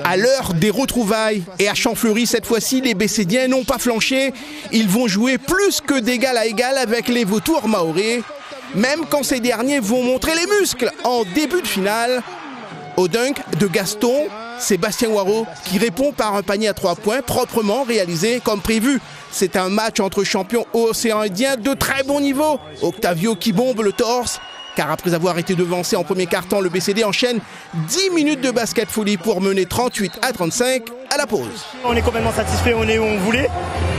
À l'heure des retrouvailles et à Champfleury cette fois-ci, les Bécédiens n'ont pas flanché. Ils vont jouer plus que d'égal à égal avec les vautours mahorais, même quand ces derniers vont montrer les muscles en début de finale. Au dunk de Gaston, Sébastien Waro qui répond par un panier à 3 points proprement réalisé comme prévu. C'est un match entre champions océan Indien de très bon niveau. Octavio qui bombe le torse, car après avoir été devancé en premier quart-temps, le BCD enchaîne 10 minutes de basket folie pour mener 38-35 à la pause. On est complètement satisfait, on est où on voulait,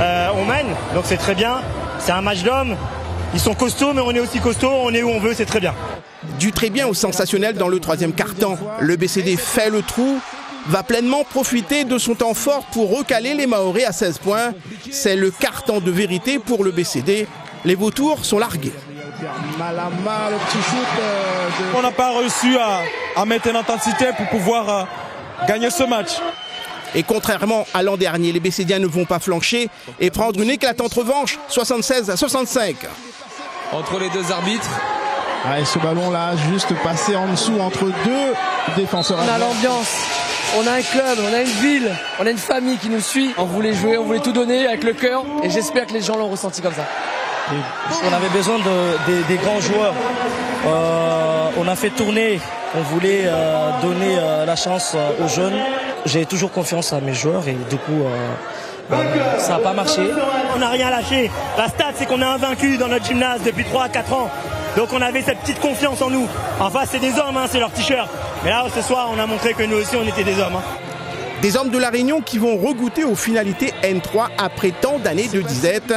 on mène, donc c'est très bien. C'est un match d'hommes, ils sont costauds mais on est aussi costauds, on est où on veut, c'est très bien. Du très bien au sensationnel dans le troisième quart-temps, le BCD fait le trou, va pleinement profiter de son temps fort pour recaler les Mahorais à 16 points. C'est le quart-temps de vérité pour le BCD. Les vautours sont largués. On n'a pas réussi à mettre une intensité pour pouvoir gagner ce match. Et contrairement à l'an dernier, les Bécédiens ne vont pas flancher et prendre une éclatante revanche, 76-65. Entre les deux arbitres. Et ce ballon-là, juste passé en dessous entre deux défenseurs. On a l'ambiance, on a un club, on a une ville, on a une famille qui nous suit. On voulait jouer, on voulait tout donner avec le cœur et j'espère que les gens l'ont ressenti comme ça. On avait besoin des grands joueurs. On a fait tourner, on voulait donner la chance aux jeunes. J'ai toujours confiance à mes joueurs et du coup ça n'a pas marché. On n'a rien lâché. La stat c'est qu'on est invaincu dans notre gymnase depuis 3 à 4 ans. Donc on avait cette petite confiance en nous. Enfin c'est des hommes, c'est leur t-shirt. Mais là ce soir on a montré que nous aussi on était des hommes. Des hommes de la Réunion qui vont regoûter aux finalités N3 après tant d'années de disette.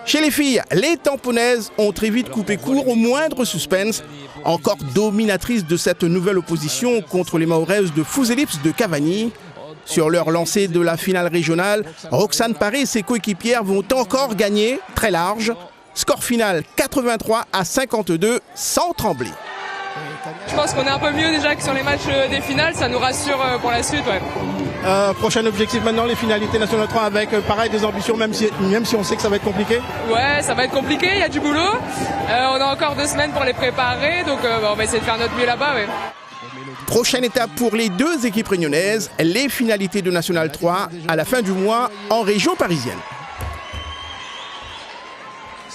Chez les filles, les tamponnaises ont très vite coupé court au moindre suspense. Encore dominatrices de cette nouvelle opposition contre les Mahoraises de Fouzelips de Cavani. Sur leur lancée de la finale régionale, Roxane Paré et ses coéquipières vont encore gagner très large. Score final 83-52 sans trembler. Je pense qu'on est un peu mieux déjà que sur les matchs des finales, ça nous rassure pour la suite. Ouais. Prochain objectif maintenant, les finalités nationales 3 avec pareil des ambitions, même si on sait que ça va être compliqué. Ouais, ça va être compliqué, il y a du boulot. On a encore 2 semaines pour les préparer, donc on va essayer de faire notre mieux là-bas. Ouais. Prochaine étape pour les deux équipes réunionnaises, les finalités de National 3 à la fin du mois en région parisienne.